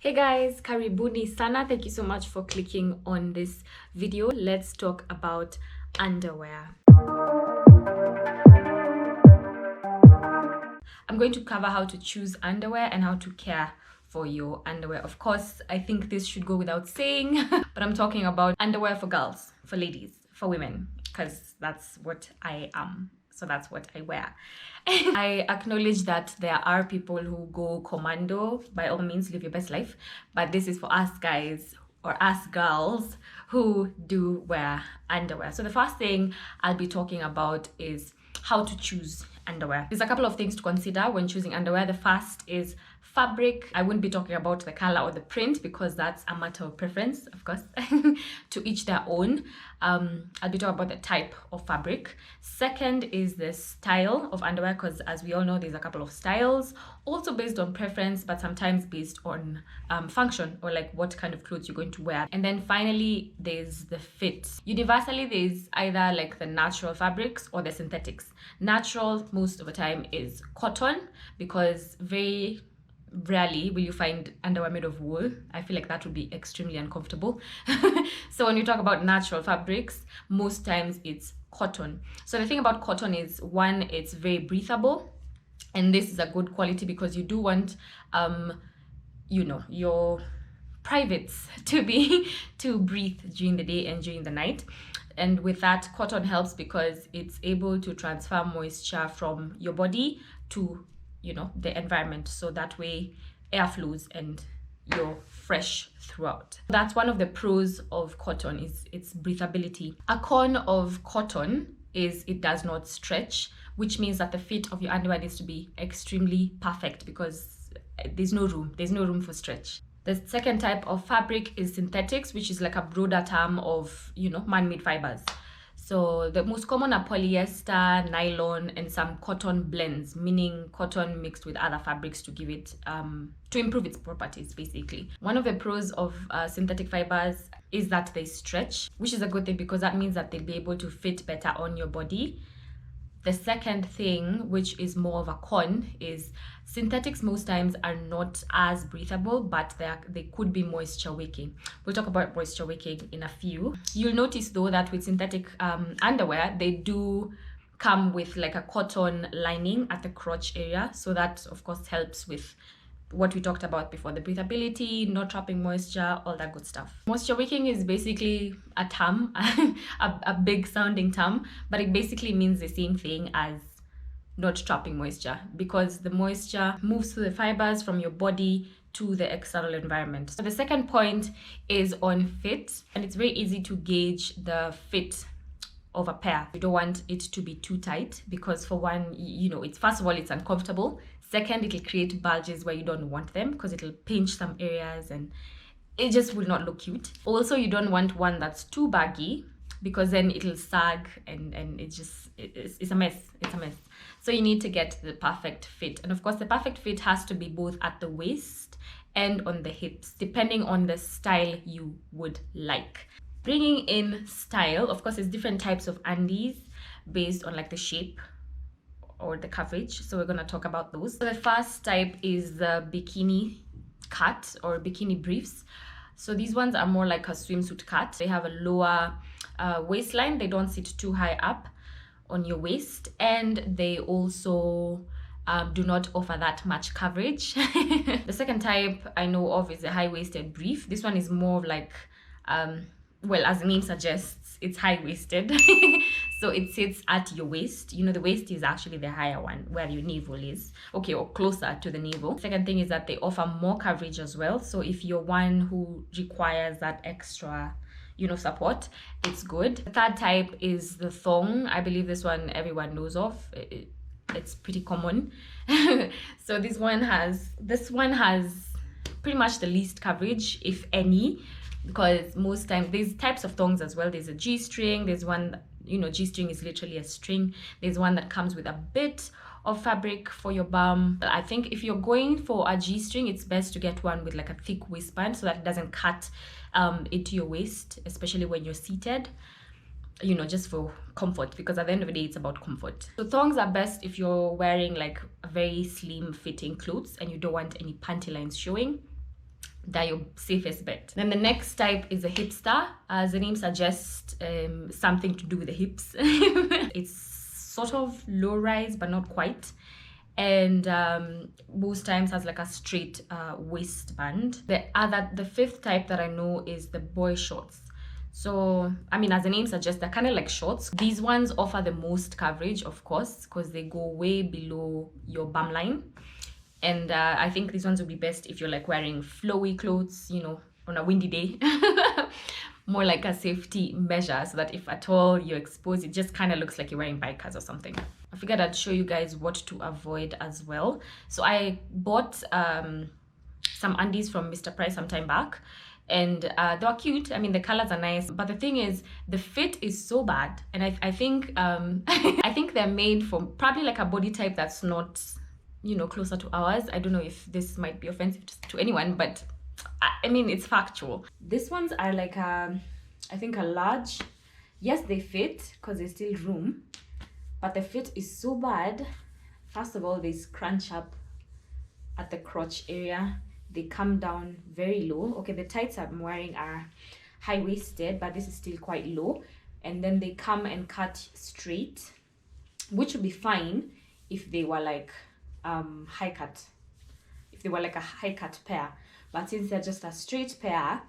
Hey guys, karibuni sana. Thank you so much for clicking on this video. Let's talk about underwear. I'm going to cover how to choose underwear and how to care for your underwear. Of course, I think this should go without saying, but I'm talking about underwear for girls, for ladies, for women, because that's what I am. So that's what I wear. I acknowledge that there are people who go commando. By all means, live your best life. But this is for us guys or us girls who do wear underwear. So the first thing I'll be talking about is how to choose underwear. There's a couple of things to consider when choosing underwear. The first is fabric. I wouldn't be talking about the color or the print because that's a matter of preference, of course, to each their own. I'll be talking about the type of fabric. Second is the style of underwear, because as we all know, there's a couple of styles, also based on preference, but sometimes based on function or like what kind of clothes you're going to wear. And then finally, there's the fit. Universally, there's either like the natural fabrics or the synthetics. Natural most of the time is cotton, because very rarely will you find underwear made of wool. I feel like that would be extremely uncomfortable. So when you talk about natural fabrics, most times it's cotton. So the thing about cotton is, one, it's very breathable, and this is a good quality because you do want your privates to breathe during the day and during the night. And with that, cotton helps because it's able to transfer moisture from your body to the environment, so that way air flows and you're fresh throughout. That's one of the pros of cotton, is its breathability. A con of cotton is it does not stretch, which means that the fit of your underwear needs to be extremely perfect because there's no room for stretch. The second type of fabric is synthetics, which is like a broader term of man-made fibers. So the most common are polyester, nylon, and some cotton blends, meaning cotton mixed with other fabrics to give it, to improve its properties, basically. One of the pros of synthetic fibers is that they stretch, which is a good thing because that means that they'll be able to fit better on your body. The second thing, which is more of a con, is synthetics most times are not as breathable, but they could be moisture wicking. We'll talk about moisture wicking in a few. You'll notice though that with synthetic underwear, they do come with like a cotton lining at the crotch area. So that of course helps with what we talked about before, the breathability, not trapping moisture, all that good stuff. Moisture wicking is basically a term, a big sounding term, but it basically means the same thing as not trapping moisture, because the moisture moves through the fibers from your body to the external environment. So the second point is on fit, and it's very easy to gauge the fit of a pair. You don't want it to be too tight because, for one, it's, first of all, it's uncomfortable. Second, it'll create bulges where you don't want them because it'll pinch some areas and it just will not look cute. Also, you don't want one that's too baggy because then it'll sag and it's a mess. It's a mess. So you need to get the perfect fit. And of course, the perfect fit has to be both at the waist and on the hips, depending on the style you would like. Bringing in style, of course, there's different types of undies based on like the shape or the coverage. So we're going to talk about those. So the first type is the bikini cut or bikini briefs. So these ones are more like a swimsuit cut. They have a lower waistline. They don't sit too high up on your waist, and they also do not offer that much coverage. The second type I know of is a high-waisted brief. This one is more of like well, as the name suggests, it's high-waisted. So it sits at your waist. The waist is actually the higher one where your navel is, okay, or closer to the navel. Second thing is that they offer more coverage as well. So if you're one who requires that extra support, it's good. The third type is the thong. I believe this one everyone knows of. It's pretty common. So this one has pretty much the least coverage, if any, because most times there's types of thongs as well. There's a G-string. There's one, G-string is literally a string. There's one that comes with a bit of fabric for your bum. But I think if you're going for a G-string, it's best to get one with like a thick waistband so that it doesn't cut into your waist, especially when you're seated, just for comfort, because at the end of the day, it's about comfort. So thongs are best if you're wearing like a very slim fitting clothes and you don't want any panty lines showing. they're your safest bet. Then the next type is a hipster. As the name suggests, something to do with the hips. It's sort of low rise, but not quite. And most times has like a straight waistband. The fifth type that I know is the boy shorts. So, I mean, as the name suggests, they're kind of like shorts. These ones offer the most coverage, of course, because they go way below your bum line. And I think these ones would be best if you're like wearing flowy clothes, you know, on a windy day. More like a safety measure, so that if at all you're exposed, it just kind of looks like you're wearing bikers or something. I figured I'd show you guys what to avoid as well. So I bought some undies from Mr. Price some time back, and they were cute. I mean, the colors are nice, but the thing is, the fit is so bad. And I think I think they're made for probably like a body type that's not, you know, closer to ours. I don't know if this might be offensive to anyone, but I mean, it's factual. These ones are like I think a large. Yes, they fit because there's still room, but the fit is so bad. First of all, they scrunch up at the crotch area. They come down very low. Okay, the tights I'm wearing are high-waisted, but this is still quite low. And then they come and cut straight, which would be fine if they were like high cut. If they were like a high cut pair. But since they're just a straight pair,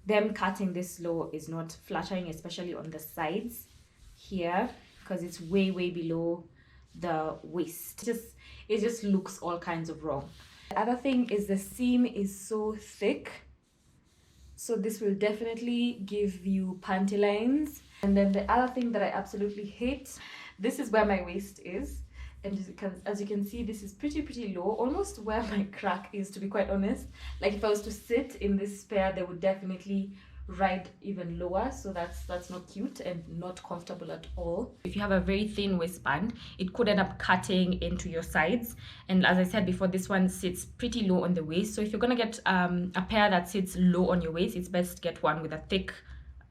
them cutting this low is not flattering, especially on the sides here, because it's way below the waist. It just looks all kinds of wrong. The other thing is the seam is so thick, so this will definitely give you panty lines. And then the other thing that I absolutely hate, this is where my waist is. And as you can see, this is pretty low, almost where my crack is, to be quite honest. Like if I was to sit in this pair, they would definitely ride even lower. So that's not cute and not comfortable at all. If you have a very thin waistband, it could end up cutting into your sides. And as I said before, this one sits pretty low on the waist. So if you're gonna get a pair that sits low on your waist, it's best to get one with a thick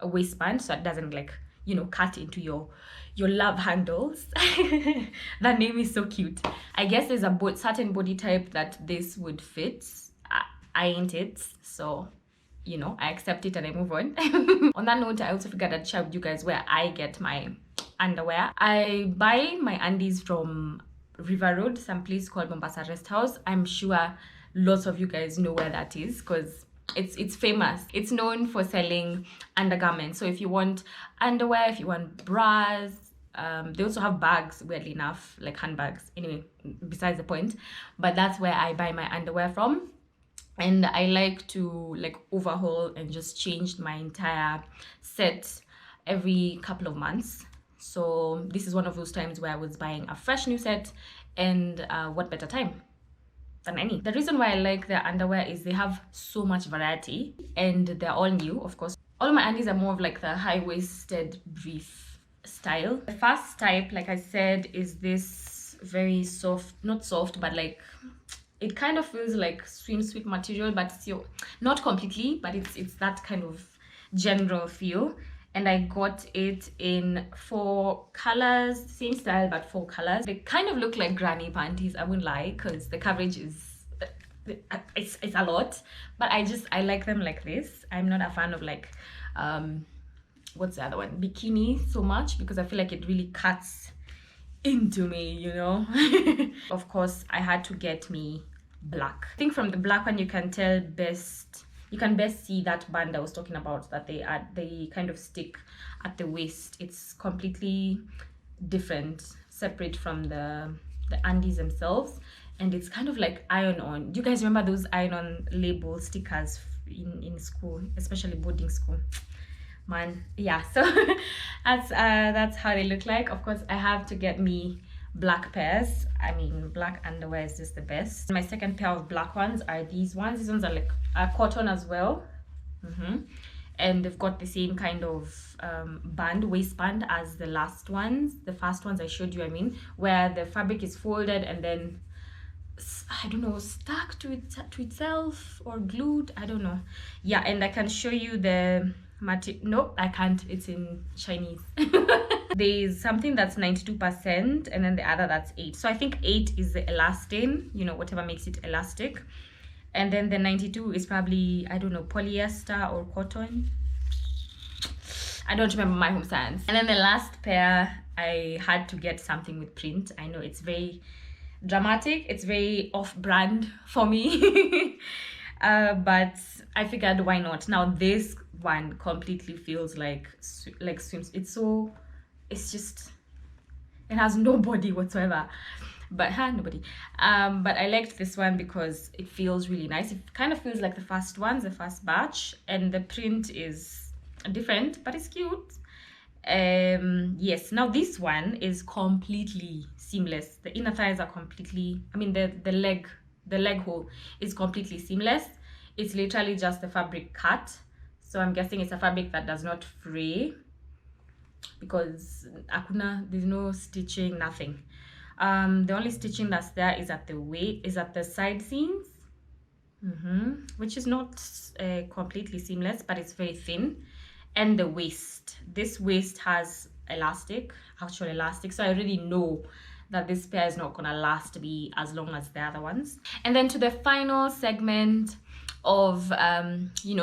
waistband, so it doesn't, like, you know, cut into your love handles. That name is so cute. I guess there's a certain body type that this would fit. I ain't it, so, you know, I accept it and I move on. On that note, I also figured I'd share with you guys where I get my underwear. I buy my undies from River Road, some place called Mombasa Rest House. I'm sure lots of you guys know where that is, because it's famous. It's known for selling undergarments. So if you want underwear, if you want bras, they also have bags, weirdly enough, like handbags. Anyway, besides the point. But that's where I buy my underwear from. And I like to like overhaul and just change my entire set every couple of months. So this is one of those times where I was buying a fresh new set, and what better time than any. The reason why I like their underwear is they have so much variety, and they're all new, of course. All of my undies are more of like the high-waisted brief style. The first type, like I said, is this very soft, not soft, but like it kind of feels like swimsuit material, but still not completely, but it's that kind of general feel. And I got it in 4 colors, same style, but 4 colors. They kind of look like granny panties, I won't lie, because the coverage is, it's a lot. But I like them like this. I'm not a fan of like, what's the other one? Bikini so much, because I feel like it really cuts into me, you know. Of course, I had to get me black. I think from the black one, you can best see that band I was talking about, that they kind of stick at the waist. It's completely different, separate from the undies themselves, and it's kind of like iron-on. Do you guys remember those iron-on label stickers in school, especially boarding school? Man, yeah. So that's how they look like. Of course, I have to get me black pairs. I mean, black underwear is just the best. My second pair of black ones are these ones. These ones are like cotton as well. And they've got the same kind of waistband as the last ones, the first ones I showed you, I mean, where the fabric is folded and then, I don't know, stuck to itself or glued, I don't know. Yeah, and I can show you the material. No, I can't, it's in Chinese. There's something that's 92% and then the other that's 8. So I think 8 is the elastane, you know, whatever makes it elastic. And then the 92 is probably, I don't know, polyester or cotton. I don't remember my home science. And then the last pair, I had to get something with print. I know it's very dramatic, it's very off-brand for me. But I figured why not. Now this one completely feels like swims. It's just, it has no body whatsoever, but nobody. But I liked this one because it feels really nice. It kind of feels like the first batch, and the print is different, but it's cute. Yes, now this one is completely seamless. The inner thighs are completely, I mean the leg hole is completely seamless. It's literally just the fabric cut, so I'm guessing it's a fabric that does not fray, because there's no stitching, nothing. The only stitching that's there is at the side seams, which is not completely seamless, but it's very thin. And the waist, this waist has actual elastic, so I already know that this pair is not gonna last me as long as the other ones. And then to the final segment of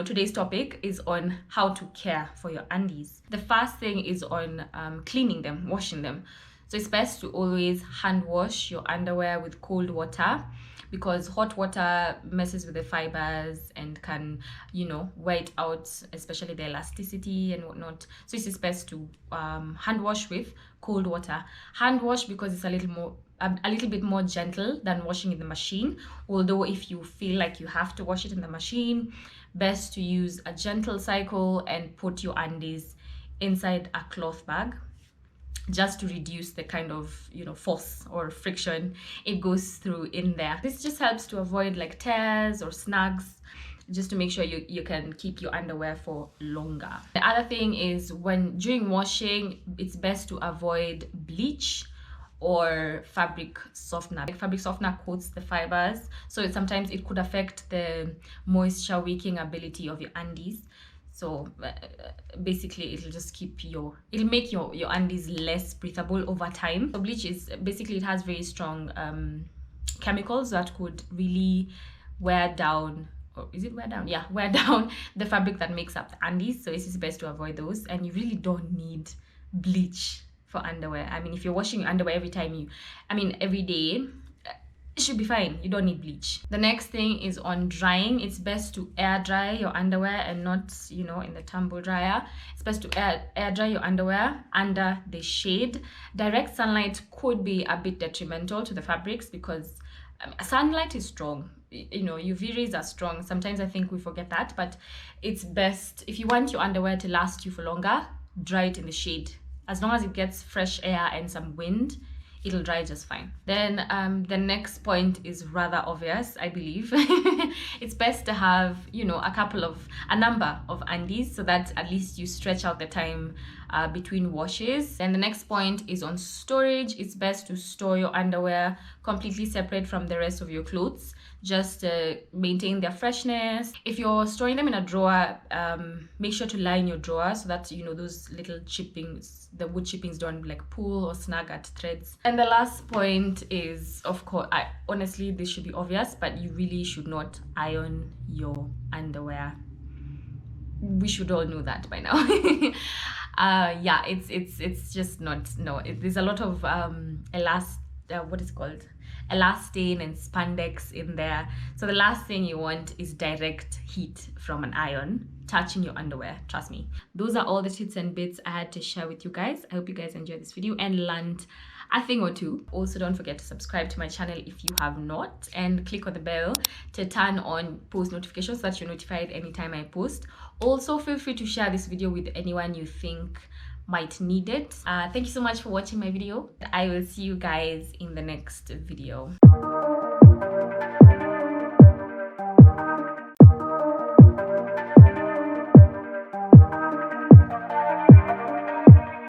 today's topic is on how to care for your undies. The first thing is on cleaning them, washing them. So it's best to always hand wash your underwear with cold water, because hot water messes with the fibers and can, wear it out, especially the elasticity and whatnot. So it's best to hand wash with cold water. Hand wash because it's a little bit more gentle than washing in the machine. Although if you feel like you have to wash it in the machine, best to use a gentle cycle and put your undies inside a cloth bag, just to reduce the kind of force or friction it goes through in there. This just helps to avoid like tears or snags, just to make sure you can keep your underwear for longer. The other thing is, during washing, it's best to avoid bleach or fabric softener. Fabric softener coats the fibers, so sometimes it could affect the moisture wicking ability of your undies. So basically it'll make your undies less breathable over time. So bleach is basically, it has very strong chemicals that could really wear down, or is it wear down? Yeah, wear down the fabric that makes up the undies. So it's best to avoid those, and you really don't need bleach for underwear. I mean, if you're washing your underwear every day, it should be fine. You don't need bleach. The next thing is on drying. It's best to air dry your underwear and not, in the tumble dryer. It's best to air dry your underwear under the shade. Direct sunlight could be a bit detrimental to the fabrics, because sunlight is strong. UV rays are strong. Sometimes I think we forget that, but it's best, if you want your underwear to last you for longer, dry it in the shade. As long as it gets fresh air and some wind, it'll dry just fine. Then the next point is rather obvious, I believe. It's best to have, a number of undies, so that at least you stretch out the time between washes. And the next point is on storage. It's best to store your underwear completely separate from the rest of your clothes, just to maintain their freshness. If you're storing them in a drawer, make sure to line your drawer so that those little chippings, the wood chippings, don't like pull or snag at threads. And the last point is, of course, honestly this should be obvious, but you really should not iron your underwear. We should all know that by now. Yeah, it's just not, no. There's a lot of elastane and spandex in there. So the last thing you want is direct heat from an iron touching your underwear. Trust me. Those are all the tips and bits I had to share with you guys. I hope you guys enjoyed this video and learned a thing or two. Also, don't forget to subscribe to my channel if you have not, and click on the bell to turn on post notifications so that you're notified anytime I post. Also, feel free to share this video with anyone you think might need it. Thank you so much for watching my video. I will see you guys in the next video.